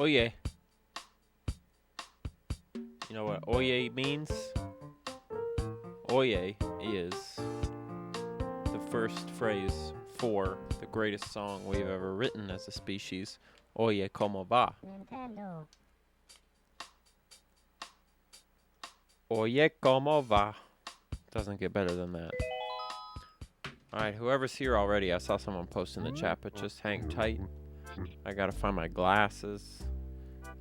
Oye. You know what oye means? Oye is the first phrase for the greatest song we've ever written as a species. Oye, como va? Nintendo. Oye, como va? Doesn't get better than that. Alright, whoever's here already, I saw someone post in the chat, but just hang tight. I gotta find my glasses.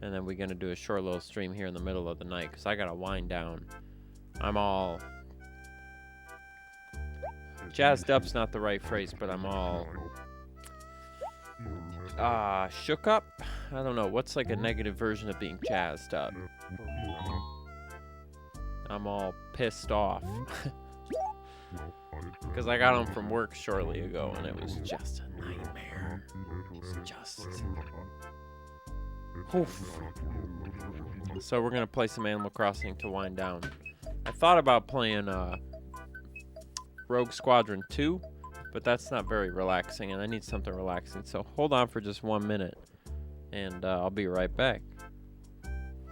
And then we're gonna do a short little stream here in the middle of the night, because I gotta wind down. I'm all... jazzed up's not the right phrase, but I'm all... shook up? I don't know, what's like a negative version of being jazzed up? I'm all pissed off. Because I got home from work shortly ago, and it was just a nightmare. It was just... oof. So we're gonna play some Animal Crossing to wind down. I thought about playing Rogue Squadron 2, but that's not very relaxing, and I need something relaxing. So hold on for just 1 minute, and I'll be right back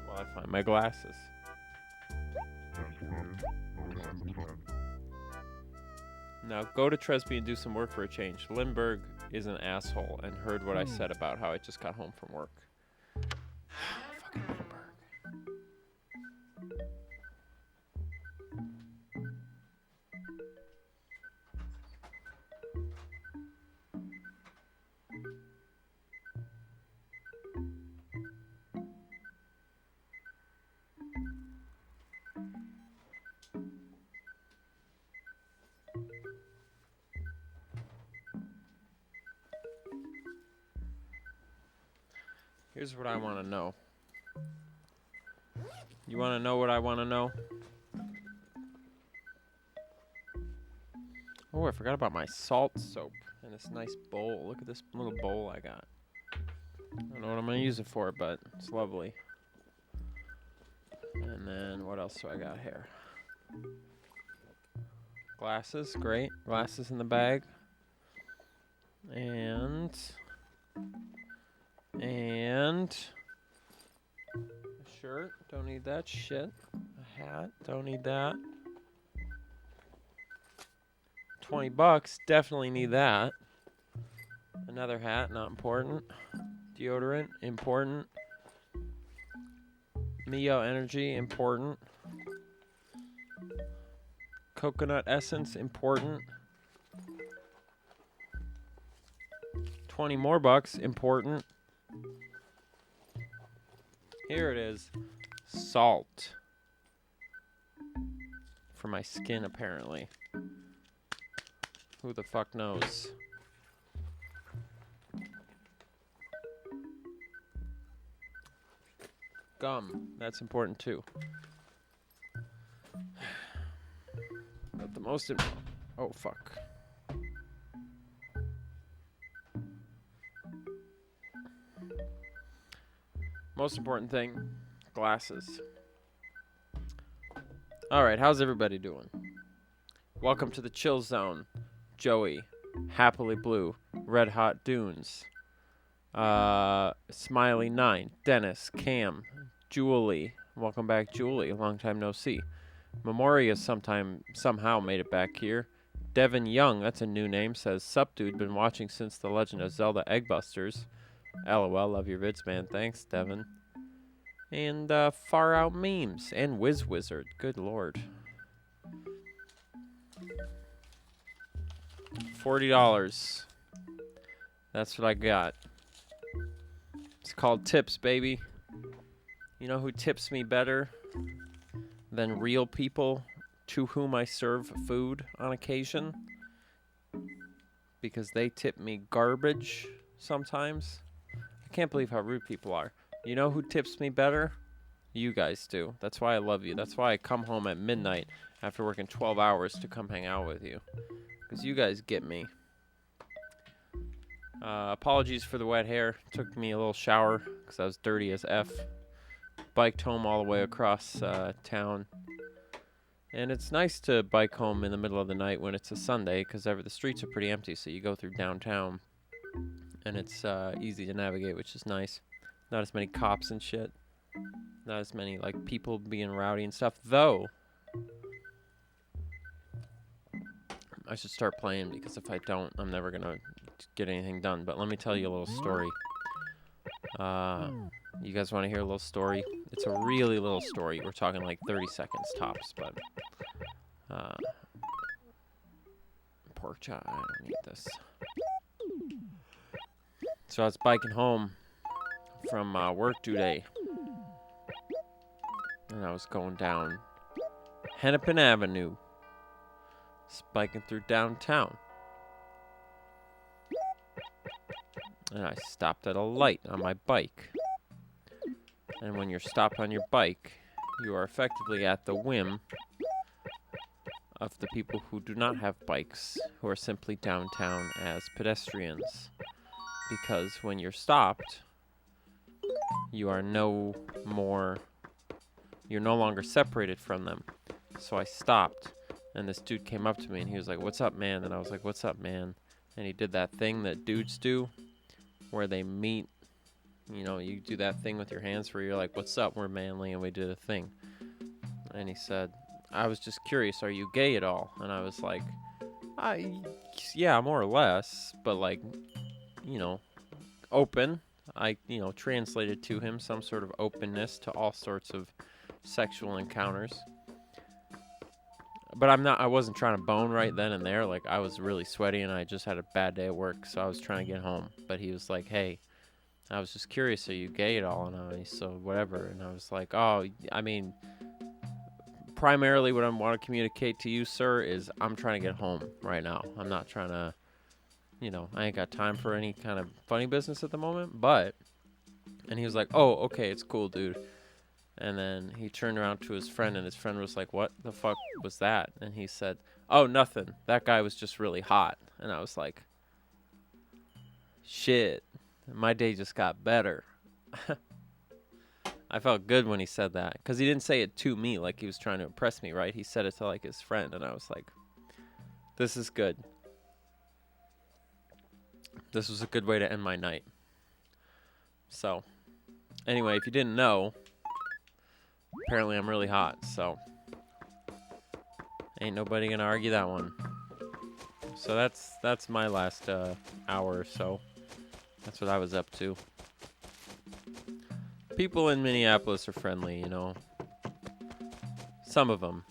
while I find my glasses. Now go to Tresby and do some work for a change. Lindbergh is an asshole and heard what I said about how I just got home from work. Fucking Lindbergh. Here's what I want to know. You want to know what I want to know? Oh, I forgot about my salt soap in this nice bowl. Look at this little bowl I got. I don't know what I'm going to use it for, but it's lovely. And then what else do I got here? Glasses, great. Glasses in the bag. And a shirt, don't need that shit. A hat, don't need that. $20, definitely need that. Another hat, not important. Deodorant, important. Mio Energy, important. Coconut essence, important. 20 more bucks, important. Here it is. Salt. For my skin, apparently. Who the fuck knows? Gum. That's important too. But the most... oh, fuck. Most important thing, glasses. Alright, how's everybody doing? Welcome to the Chill Zone. Joey, Happily Blue, Red Hot Dunes, Smiley9, Dennis, Cam, Julie. Welcome back, Julie. Long time no see. Memoria somehow made it back here. Devin Young, that's a new name, says, Sup dude, been watching since The Legend of Zelda Eggbusters. LOL, love your vids, man. Thanks, Devin. And Far Out Memes and Wiz Wizard. Good lord. $40. That's what I got. It's called tips, baby. You know who tips me better than real people to whom I serve food on occasion? Because they tip me garbage sometimes. I can't believe how rude people are. You know who tips me better? You guys do. That's why I love you. That's why I come home at midnight after working 12 hours to come hang out with you. Because you guys get me. Apologies for the wet hair. Took me a little shower because I was dirty as F. Biked home all the way across town. And it's nice to bike home in the middle of the night when it's a Sunday because the streets are pretty empty. So you go through downtown and it's easy to navigate, which is nice. Not as many cops and shit. Not as many, like, people being rowdy and stuff. Though, I should start playing because if I don't, I'm never gonna get anything done. But let me tell you a little story. You guys want to hear a little story? It's a really little story. We're talking like 30 seconds tops, but pork chop. I don't need this. So I was biking home from work today, and I was going down Hennepin Avenue, biking through downtown. And I stopped at a light on my bike. And when you're stopped on your bike, you are effectively at the whim of the people who do not have bikes, who are simply downtown as pedestrians. Because when you're stopped, you're no longer separated from them. So I stopped, and this dude came up to me, and he was like, "What's up, man?" And I was like, "What's up, man?" And he did that thing that dudes do, where they meet. You know, you do that thing with your hands where you're like, "What's up? We're manly," and we did a thing. And he said, "I was just curious, are you gay at all?" And I was like, yeah, more or less, but like, you know, open. I, translated to him some sort of openness to all sorts of sexual encounters. But I wasn't trying to bone right then and there. Like, I was really sweaty and I just had a bad day at work, so I was trying to get home. But he was like, "Hey, I was just curious, are you gay at all?" And so whatever. And I was like, "Oh, I mean, primarily what I want to communicate to you, sir, is I'm trying to get home right now. I'm not trying to, I ain't got time for any kind of funny business at the moment, but," and he was like, "Oh, okay, it's cool, dude." And then he turned around to his friend, and his friend was like, "What the fuck was that?" And he said, "Oh, nothing. That guy was just really hot." And I was like, shit, my day just got better. I felt good when he said that, because he didn't say it to me like he was trying to impress me, right? He said it to like his friend, and I was like, this is good. This was a good way to end my night. So, anyway, if you didn't know, apparently I'm really hot, so ain't nobody gonna argue that one. So that's my last hour or so. That's what I was up to. People in Minneapolis are friendly, Some of them.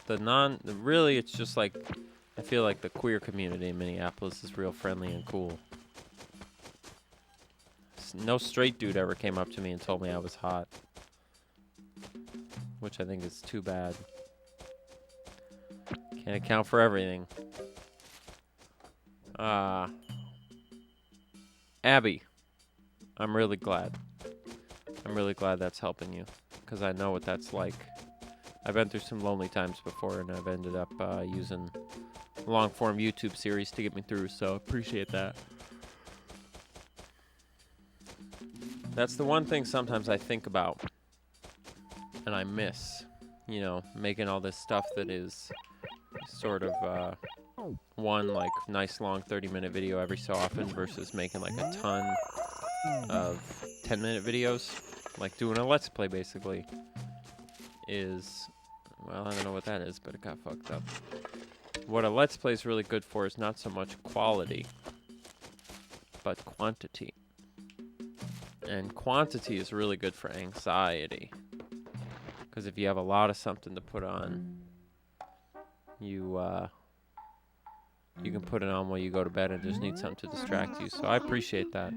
Really, it's just like, I feel like the queer community in Minneapolis is real friendly and cool. No straight dude ever came up to me and told me I was hot, which I think is too bad. Can't account for everything. Abby, I'm really glad. I'm really glad that's helping you, because I know what that's like. I've been through some lonely times before, and I've ended up using long-form YouTube series to get me through, so appreciate that. That's the one thing sometimes I think about, and I miss, making all this stuff that is sort of one, like, nice long 30-minute video every so often versus making, like, a ton of 10-minute videos. Like, doing a Let's Play, basically, is, well, I don't know what that is, but it got fucked up. What a Let's Play is really good for is not so much quality, but quantity. And quantity is really good for anxiety. Because if you have a lot of something to put on, you can put it on while you go to bed and just need something to distract you. So I appreciate that.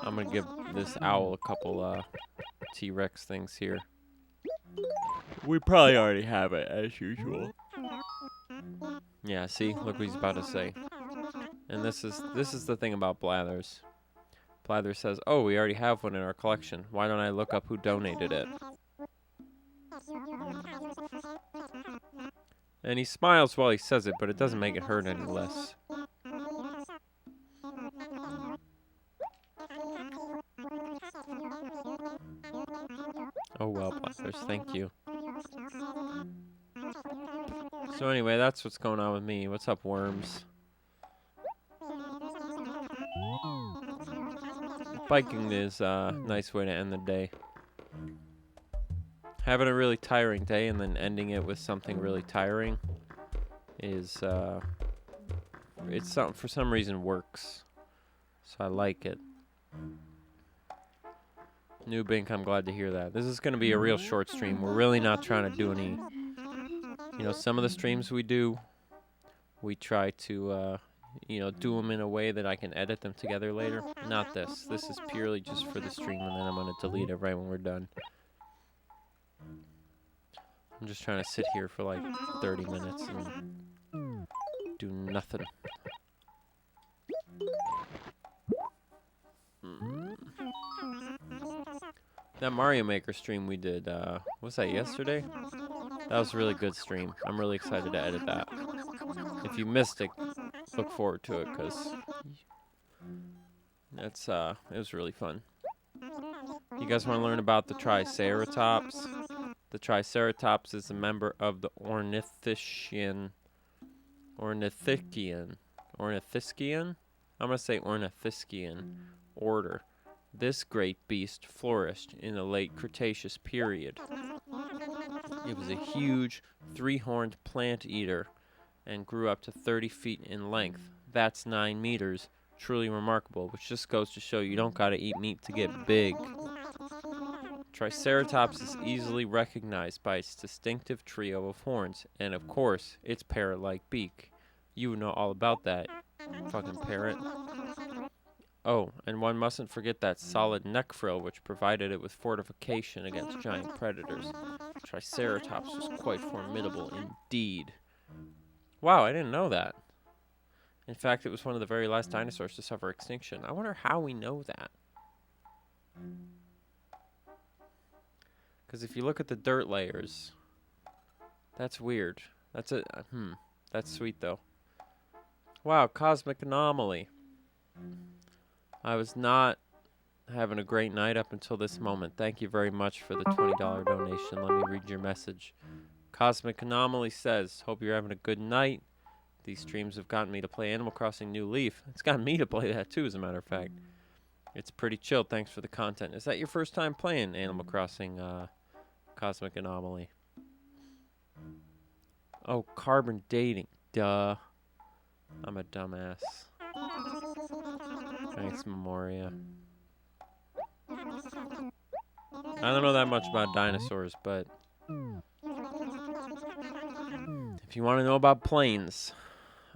I'm going to give this owl a couple T-Rex things here. We probably already have it, as usual. Yeah, see? Look what he's about to say. And this is the thing about Blathers. Blathers says, "Oh, we already have one in our collection. Why don't I look up who donated it?" And he smiles while he says it, but it doesn't make it hurt any less. Oh well, Blathers, thank you. So anyway, that's what's going on with me. What's up, Worms? Biking is a nice way to end the day. Having a really tiring day and then ending it with something really tiring is, for some reason works. So I like it. New Bink, I'm glad to hear that. This is going to be a real short stream. We're really not trying to do any, you know, some of the streams we do, we try to, you know, do them in a way that I can edit them together later. Not this. This is purely just for the stream, and then I'm going to delete it right when we're done. I'm just trying to sit here for like 30 minutes and do nothing. That Mario Maker stream we did, was that yesterday? That was a really good stream. I'm really excited to edit that. If you missed it, look forward to it, because that's, it was really fun. You guys want to learn about the Triceratops? The Triceratops is a member of the Ornithischian. I'm going to say Ornithischian order. This great beast flourished in the late Cretaceous period. It was a huge, three-horned plant eater and grew up to 30 feet in length. That's 9 meters. Truly remarkable, which just goes to show you don't gotta eat meat to get big. Triceratops is easily recognized by its distinctive trio of horns, and of course, its parrot-like beak. You would know all about that, fucking parrot. Oh, and one mustn't forget that solid neck frill, which provided it with fortification against giant predators. Triceratops was quite formidable indeed. Wow, I didn't know that. In fact, it was one of the very last dinosaurs to suffer extinction. I wonder how we know that. Because if you look at the dirt layers, that's weird. That's sweet though. Wow, cosmic anomaly. I was not having a great night up until this moment. Thank you very much for the $20 donation. Let me read your message. Cosmic Anomaly says, hope you're having a good night. These streams have gotten me to play Animal Crossing New Leaf. It's gotten me to play that too, as a matter of fact. It's pretty chill. Thanks for the content. Is that your first time playing Animal Crossing Cosmic Anomaly? Oh, carbon dating. Duh. I'm a dumbass. Thanks, Memoria. I don't know that much about dinosaurs, but if you want to know about planes,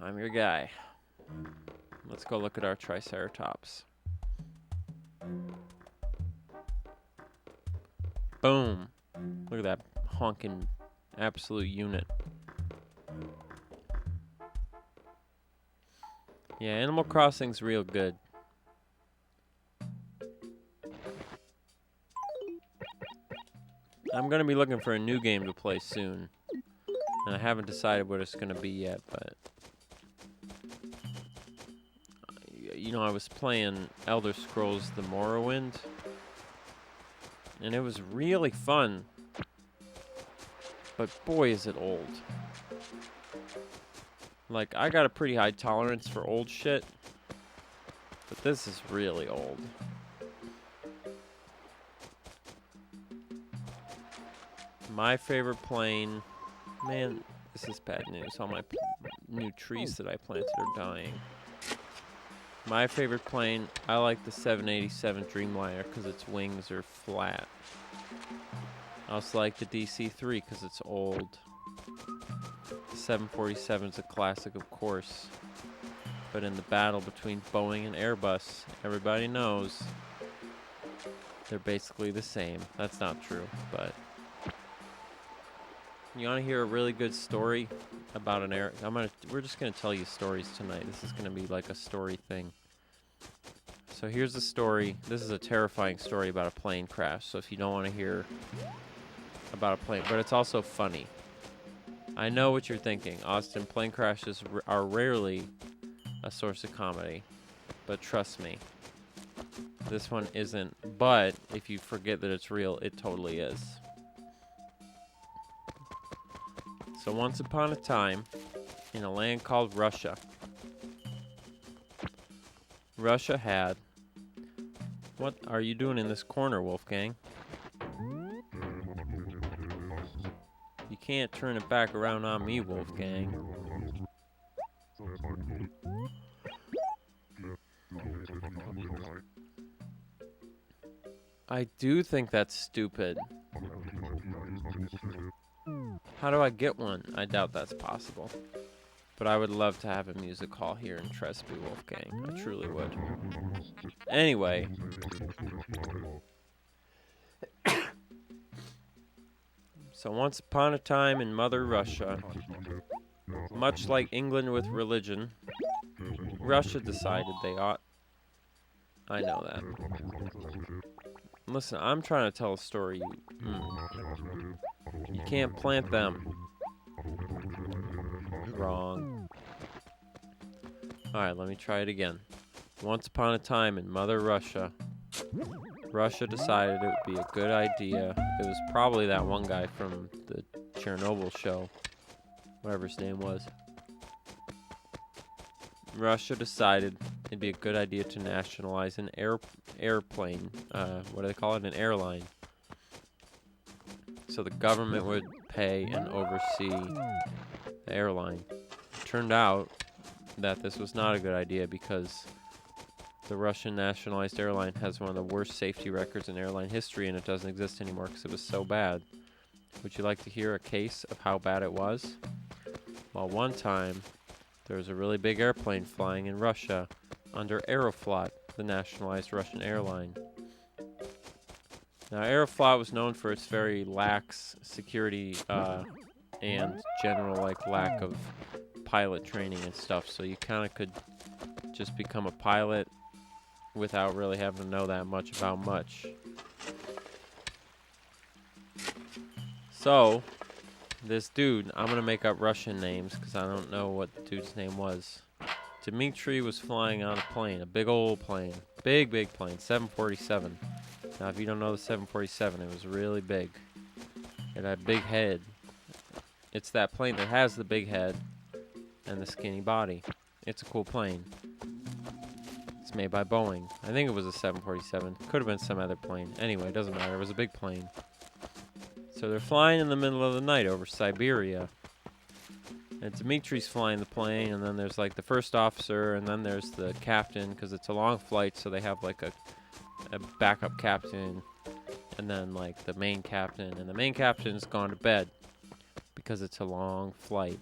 I'm your guy. Let's go look at our Triceratops. Boom. Look at that honking absolute unit. Yeah, Animal Crossing's real good. I'm going to be looking for a new game to play soon. And I haven't decided what it's going to be yet, but you know, I was playing Elder Scrolls The Morrowind, and it was really fun. But boy, is it old. Like, I got a pretty high tolerance for old shit, but this is really old. My favorite plane... Man, this is bad news. All my new trees that I planted are dying. My favorite plane, I like the 787 Dreamliner because its wings are flat. I also like the DC-3 because it's old. The 747 is a classic, of course. But in the battle between Boeing and Airbus, everybody knows they're basically the same. That's not true, but... You want to hear a really good story about an air? We're just gonna tell you stories tonight. This is gonna be like a story thing. So here's a story. This is a terrifying story about a plane crash. So if you don't want to hear about a plane, but it's also funny. I know what you're thinking, Austin. Plane crashes are rarely a source of comedy, but trust me, this one isn't. But if you forget that it's real, it totally is. So once upon a time, in a land called Russia, Russia had What are you doing in this corner, Wolfgang? You can't turn it back around on me, Wolfgang. I do think that's stupid. How do I get one? I doubt that's possible. But I would love to have a music hall here in Tresby, Wolfgang. I truly would. Anyway. So once upon a time in Mother Russia, much like England with religion, Russia decided they ought... I know that. Listen, I'm trying to tell a story. You can't plant them. Wrong. Alright, let me try it again. Once upon a time in Mother Russia, Russia decided it would be a good idea. It was probably that one guy from the Chernobyl show, whatever his name was. Russia decided it'd be a good idea to nationalize an airplane. What do they call it? An airline. So the government would pay and oversee the airline. It turned out that this was not a good idea because the Russian nationalized airline has one of the worst safety records in airline history, and it doesn't exist anymore because it was so bad. Would you like to hear a case of how bad it was? Well, one time, there was a really big airplane flying in Russia under Aeroflot, the nationalized Russian airline. Now, Aeroflot was known for its very lax security and general lack of pilot training and stuff, so you kind of could just become a pilot without really having to know that much about much. So, this dude, I'm gonna make up Russian names because I don't know what the dude's name was. Dmitri was flying on a plane, a big old plane. Big plane, 747. Now, if you don't know the 747, it was really big. It had a big head. It's that plane that has the big head and the skinny body. It's a cool plane. It's made by Boeing. I think it was a 747. Could have been some other plane. Anyway, it doesn't matter. It was a big plane. So they're flying in the middle of the night over Siberia. And Dimitri's flying the plane, and then there's the first officer, and then there's the captain, because it's a long flight, so they have a backup captain, and then the main captain. And the main captain's gone to bed because it's a long flight.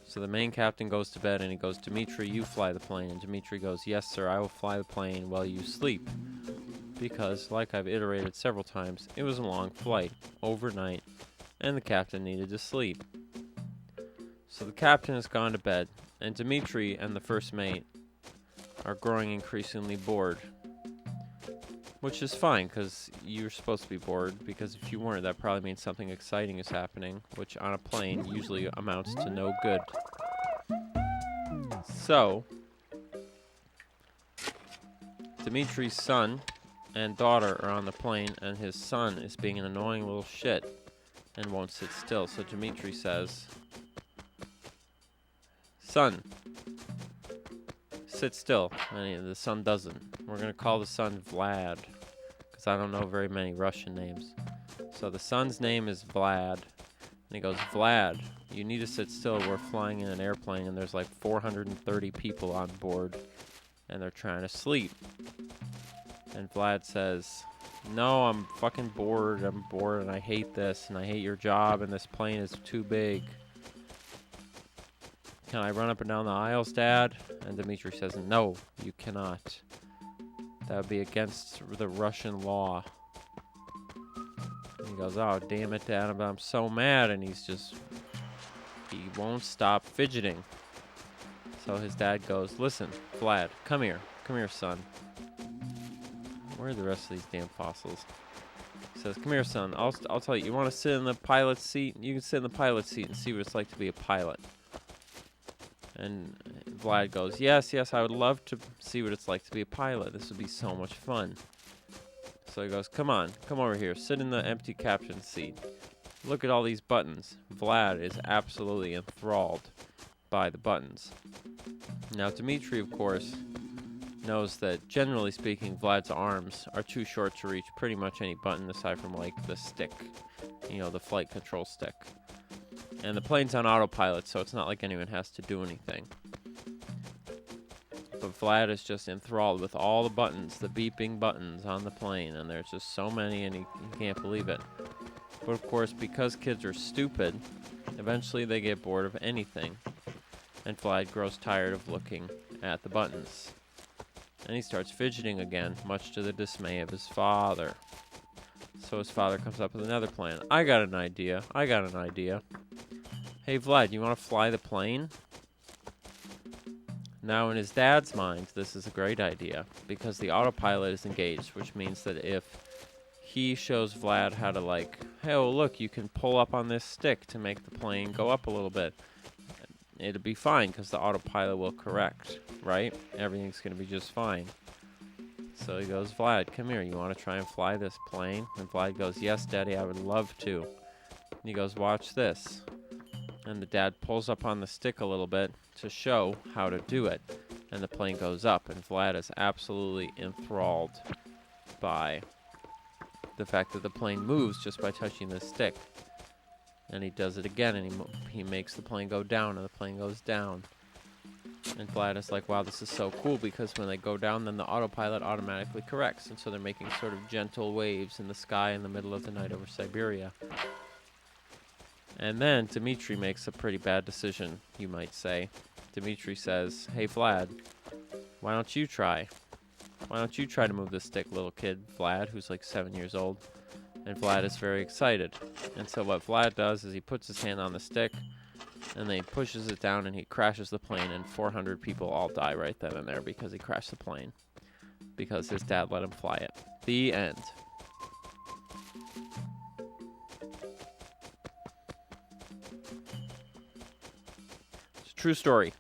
So the main captain goes to bed, and he goes, Dmitri, you fly the plane. And Dmitri goes, yes, sir, I will fly the plane while you sleep. Because, like I've iterated several times, it was a long flight, overnight, and the captain needed to sleep. So the captain has gone to bed, and Dmitri and the first mate are growing increasingly bored. Which is fine, because you're supposed to be bored, because if you weren't, that probably means something exciting is happening, which on a plane usually amounts to no good. So, Dimitri's son and daughter are on the plane, and his son is being an annoying little shit and won't sit still. So Dmitri says, son, sit still. And the son doesn't. We're going to call the son Vlad, because I don't know very many Russian names. So the son's name is Vlad. And he goes, Vlad, you need to sit still. We're flying in an airplane, and there's 430 people on board, and they're trying to sleep. And Vlad says, no, I'm fucking bored. I'm bored, and I hate this, and I hate your job, and this plane is too big. Can I run up and down the aisles, Dad? And Dmitri says, no, you cannot. That would be against the Russian law. And he goes, oh, damn it, Dad, I'm so mad. And he won't stop fidgeting. So his dad goes, listen, Vlad, come here, son. Where are the rest of these damn fossils? He says, come here, son, I'll tell you, you want to sit in the pilot's seat? You can sit in the pilot's seat and see what it's like to be a pilot. And Vlad goes, yes, I would love to see what it's like to be a pilot. This would be so much fun. So he goes, come over here. Sit in the empty captain's seat. Look at all these buttons. Vlad is absolutely enthralled by the buttons. Now, Dmitri, of course, knows that, generally speaking, Vlad's arms are too short to reach pretty much any button aside from, like, the stick. You know, the flight control stick. And the plane's on autopilot, so it's not like anyone has to do anything. But Vlad is just enthralled with all the buttons, the beeping buttons on the plane, and there's just so many, and he can't believe it. But of course, because kids are stupid, eventually they get bored of anything, and Vlad grows tired of looking at the buttons. And he starts fidgeting again, much to the dismay of his father. So his father comes up with another plan. I got an idea. Hey, Vlad, you want to fly the plane? Now, in his dad's mind, this is a great idea, because the autopilot is engaged, which means that if he shows Vlad how to, like, hey, oh, look, you can pull up on this stick to make the plane go up a little bit, it'll be fine, because the autopilot will correct, right? Everything's going to be just fine. So he goes, Vlad, come here, you want to try and fly this plane? And Vlad goes, yes, Daddy, I would love to. And he goes, watch this. And the dad pulls up on the stick a little bit to show how to do it. And the plane goes up, and Vlad is absolutely enthralled by the fact that the plane moves just by touching the stick. And he does it again, and he makes the plane go down, and the plane goes down. And Vlad is like, wow, this is so cool, because when they go down, then the autopilot automatically corrects. And so they're making sort of gentle waves in the sky in the middle of the night over Siberia. And then Dmitri makes a pretty bad decision, you might say. Dmitri says, hey, Vlad, why don't you try? Why don't you try to move this stick, little kid, Vlad, who's like 7 years old? And Vlad is very excited. And so what Vlad does is he puts his hand on the stick, and then he pushes it down, and he crashes the plane, and 400 people all die right then and there because he crashed the plane. Because his dad let him fly it. The end. It's a true story.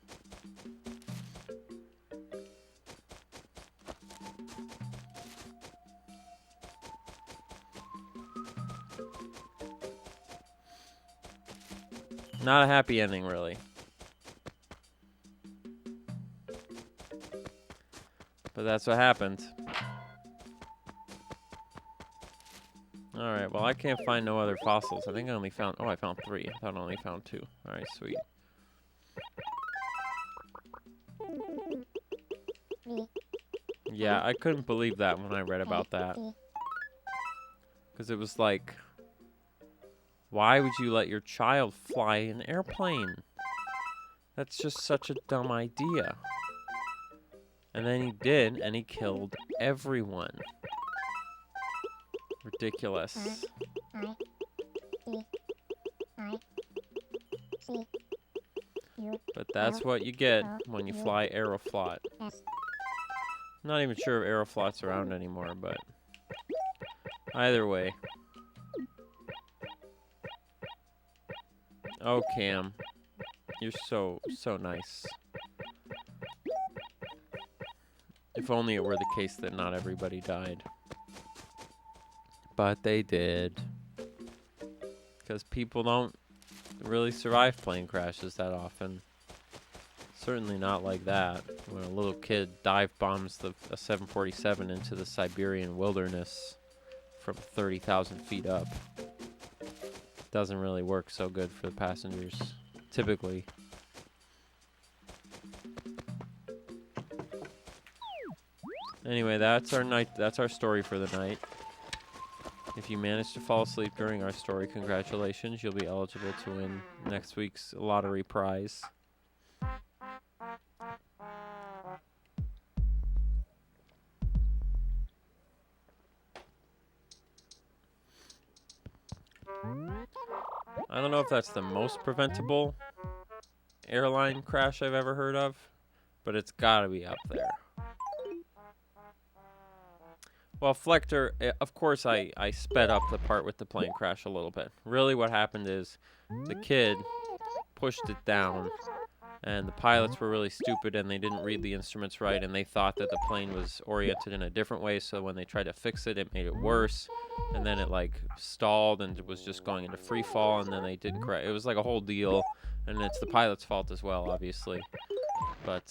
Not a happy ending, really. But that's what happened. Alright, well, I can't find no other fossils. I think I only found... Oh, I found 3. I thought I only found 2. Alright, sweet. Yeah, I couldn't believe that when I read about that. Because it was like... Why would you let your child fly an airplane? That's just such a dumb idea. And then he did, and he killed everyone. Ridiculous. But that's what you get when you fly Aeroflot. I'm not even sure if Aeroflot's around anymore, but either way. Oh, Cam. You're so nice. If only it were the case that not everybody died. But they did. Because people don't really survive plane crashes that often. Certainly not like that. When a little kid dive bombs a 747 into the Siberian wilderness from 30,000 feet up. Doesn't really work so good for the passengers, typically. Anyway, that's our night. That's our story for the night. If you manage to fall asleep during our story, congratulations. You'll be eligible to win next week's lottery prize. I don't know if that's the most preventable airline crash I've ever heard of, but it's gotta be up there. Well, Flector, of course I sped up the part with the plane crash a little bit. Really what happened is the kid pushed it down, and the pilots were really stupid, and they didn't read the instruments right, and they thought that the plane was oriented in a different way, so when they tried to fix it, it made it worse, and then it like stalled and it was just going into free fall, and then they didn't correct. It was like a whole deal, and it's the pilot's fault as well, obviously. But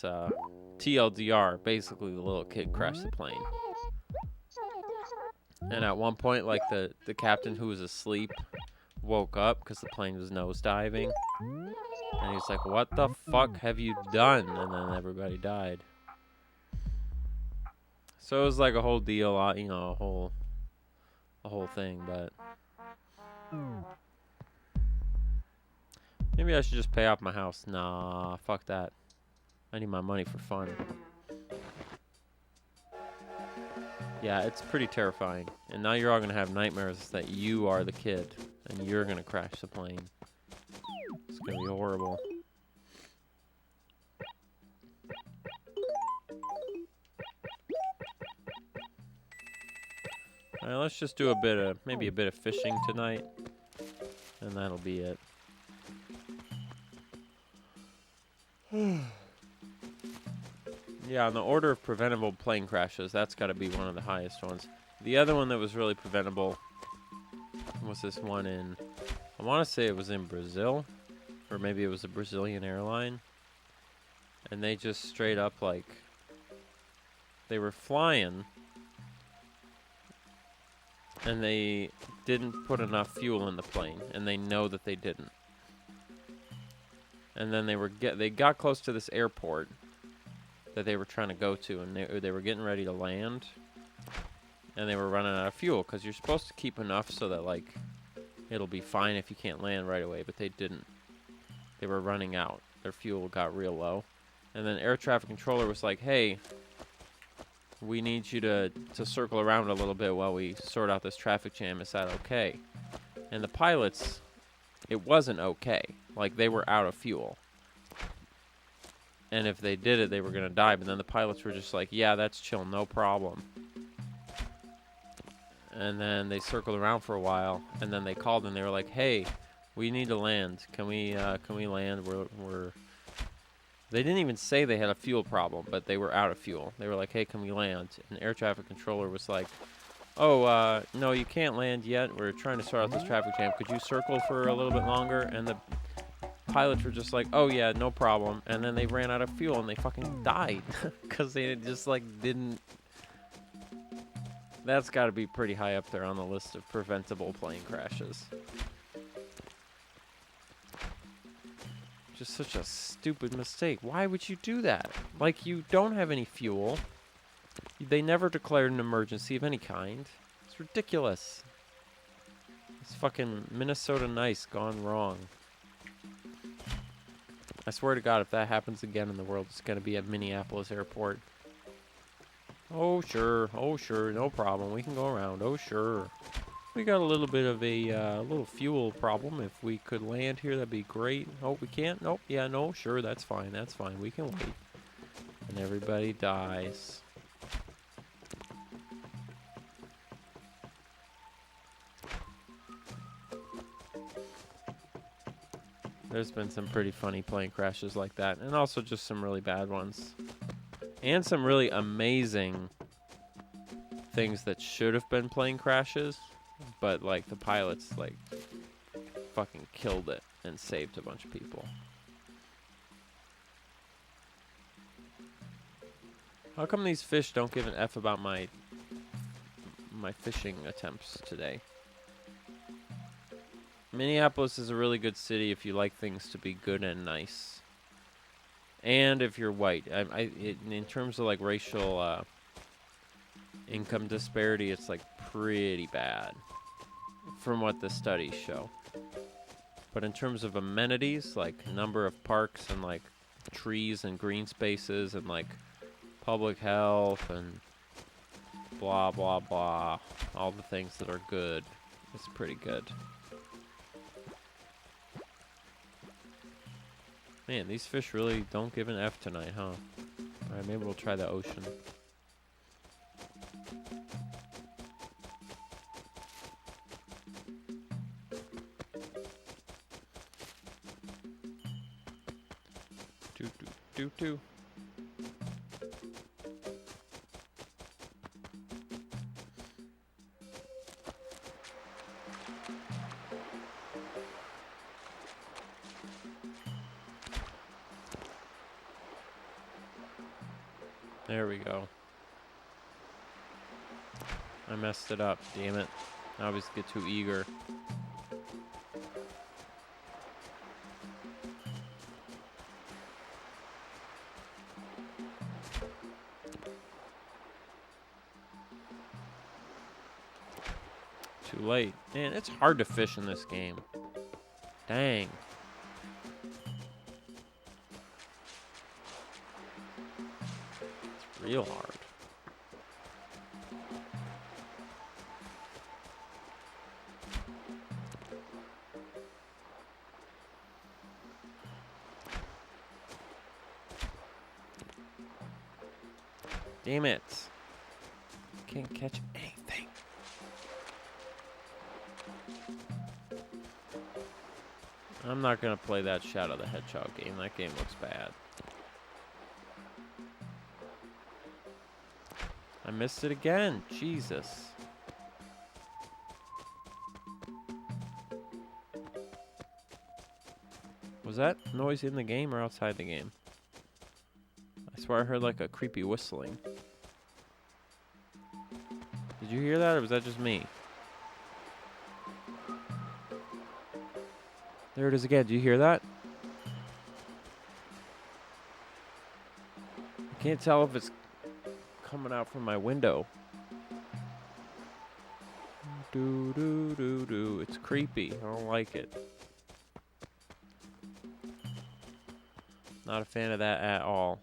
TLDR, basically the little kid crashed the plane. And at one point, like the captain who was asleep woke up because the plane was nosediving. And he's like, "What the fuck have you done?" And then everybody died. So it was like a whole deal, you know, a whole thing. But maybe I should just pay off my house. Nah, fuck that. I need my money for fun. Yeah, it's pretty terrifying. And now you're all gonna have nightmares that you are the kid and you're gonna crash the plane. It's gonna be horrible. Alright, let's just do maybe a bit of fishing tonight. And that'll be it. Yeah, on the order of preventable plane crashes, that's got to be one of the highest ones. The other one that was really preventable was this one in, I want to say it was in Brazil, or maybe it was a Brazilian airline. And they just straight up, like, they were flying, and they didn't put enough fuel in the plane, and they know that they didn't. And then they got close to this airport that they were trying to go to, and they were getting ready to land, and they were running out of fuel, because you're supposed to keep enough so that, like, it'll be fine if you can't land right away, but they didn't. They were running out. Their fuel got real low. And then air traffic controller was like, "Hey, we need you to circle around a little bit while we sort out this traffic jam. Is that okay?" And the pilots, it wasn't okay. Like, they were out of fuel. And if they did it, they were going to die. But then the pilots were just like, "Yeah, that's chill, no problem." And then they circled around for a while. And then they called and they were like, "Hey, we need to land. Can we land? We're..." They didn't even say they had a fuel problem, but they were out of fuel. They were like, "Hey, can we land?" And air traffic controller was like, "Oh, no, you can't land yet. We're trying to sort out this traffic jam. Could you circle for a little bit longer?" And the pilots were just like, "Oh yeah, no problem." And then they ran out of fuel and they fucking died because they just like didn't. That's got to be pretty high up there on the list of preventable plane crashes. Just such a stupid mistake. Why would you do that? Like, you don't have any fuel. They never declared an emergency of any kind. It's ridiculous. It's fucking Minnesota nice gone wrong. I swear to God, if that happens again in the world, it's going to be at Minneapolis Airport. "Oh, sure. Oh, sure. No problem. We can go around. Oh, sure. We got a little bit of a little fuel problem. If we could land here, that'd be great. Oh, we can't? Nope. Yeah, no, sure. That's fine. That's fine. We can wait." And everybody dies. There's been some pretty funny plane crashes like that, and also just some really bad ones. And some really amazing things that should have been plane crashes, but like the pilots like fucking killed it and saved a bunch of people. How come these fish don't give an F about my fishing attempts today? Minneapolis is a really good city if you like things to be good and nice. And if you're white. In terms of like racial income disparity, it's like pretty bad from what the studies show. But in terms of amenities, like number of parks and like trees and green spaces and like public health and blah blah blah, all the things that are good, it's pretty good. Man, these fish really don't give an F tonight, huh? Alright, maybe we'll try the ocean. Do. There we go. I messed it up, damn it. I always get too eager. Too late. Man, it's hard to fish in this game. Dang. It's real hard. Damn it. Can't catch anything. I'm not going to play that Shadow the Hedgehog game. That game looks bad. I missed it again. Jesus. Was that noise in the game or outside the game? I swear I heard like a creepy whistling. Did you hear that or was that just me? There it is again. Do you hear that? I can't tell if it's coming out from my window. Do do do do. It's creepy. I don't like it. Not a fan of that at all.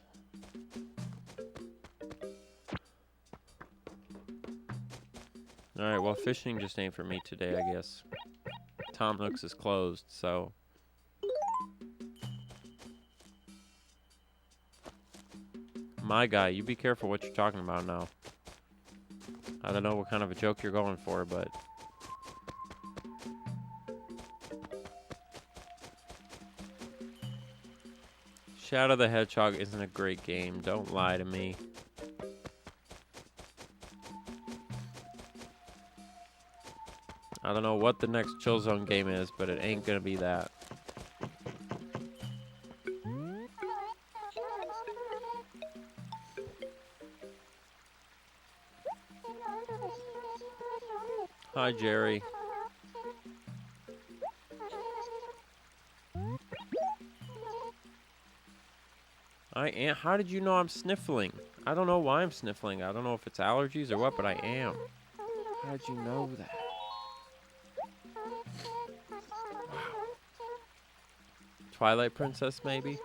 Alright, well, fishing just ain't for me today, I guess. Tom Nook's is closed, so... My guy, you be careful what you're talking about now. I don't know what kind of a joke you're going for, but... Shadow the Hedgehog isn't a great game. Don't lie to me. I don't know what the next CHILLZONE game is, but it ain't gonna be that. Hi, Jerry. How did you know I'm sniffling? I don't know why I'm sniffling. I don't know if it's allergies or what, but I am. How did you know that? Wow. Twilight Princess, maybe?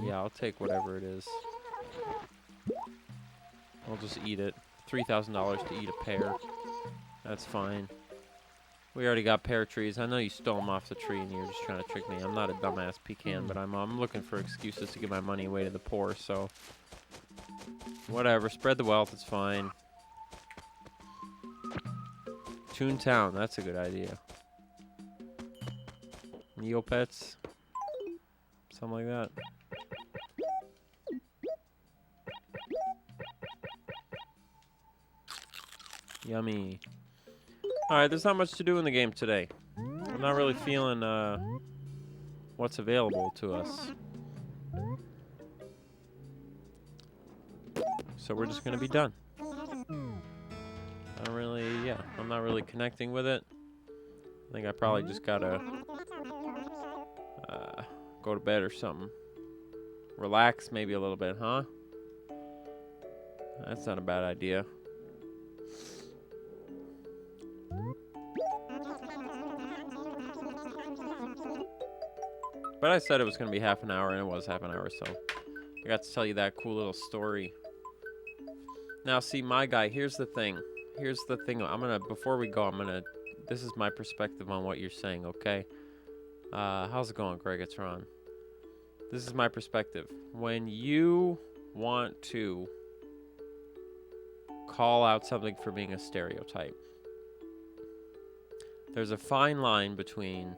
Yeah, I'll take whatever it is. I'll just eat it. $3,000 to eat a pear. That's fine. We already got pear trees. I know you stole them off the tree and you're just trying to trick me. I'm not a dumbass pecan, but I'm looking for excuses to give my money away to the poor, so... Whatever. Spread the wealth. It's fine. Toontown. That's a good idea. Neopets. Something like that. Yummy. Alright, there's not much to do in the game today. I'm not really feeling what's available to us. So we're just gonna be done. I'm not really connecting with it. I think I probably just gotta go to bed or something. Relax maybe a little bit, huh? That's not a bad idea. But I said it was going to be half an hour, and it was half an hour, so I got to tell you that cool little story. Now, see, my guy, here's the thing. Here's the thing. Before we go, this is my perspective on what you're saying, okay? How's it going, Greg? It's Ron. This is my perspective. When you want to call out something for being a stereotype, there's a fine line between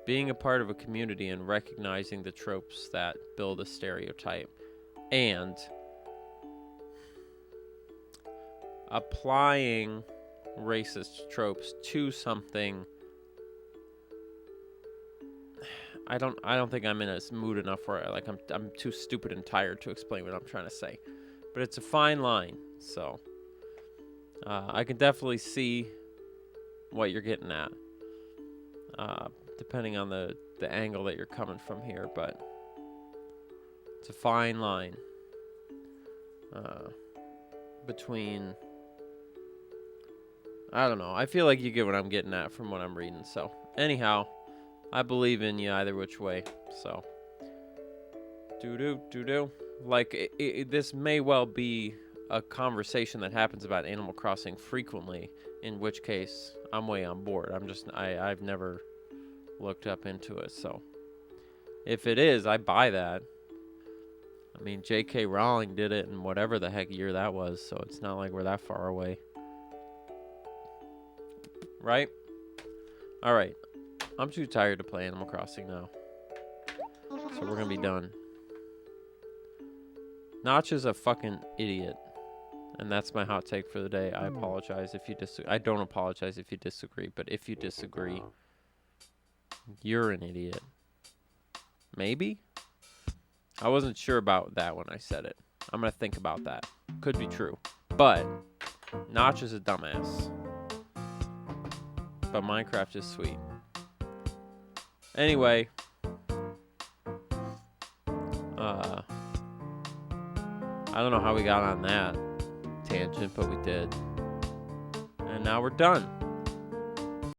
being a part of a community and recognizing the tropes that build a stereotype and applying racist tropes to something I don't think I'm in a mood enough where I'm too stupid and tired to explain what I'm trying to say. But it's a fine line, so I can definitely see what you're getting at, depending on the angle that you're coming from here, but it's a fine line between, I don't know. I feel like you get what I'm getting at from what I'm reading. So anyhow, I believe in you either which way. So doo-doo. Like this may well be a conversation that happens about Animal Crossing frequently, in which case I'm way on board. I've never looked up into it, so if it is, I buy that. I mean, J.K. Rowling did it in whatever the heck year that was, so it's not like we're that far away. Right? Alright. I'm too tired to play Animal Crossing now. So we're gonna be done. Notch is a fucking idiot. And that's my hot take for the day. I apologize if you disagree. I don't apologize if you disagree, but if you disagree, you're an idiot. Maybe? I wasn't sure about that when I said it. I'm going to think about that. Could be true. But Notch is a dumbass. But Minecraft is sweet. Anyway. I don't know how we got on that tangent, but we did. And now we're done.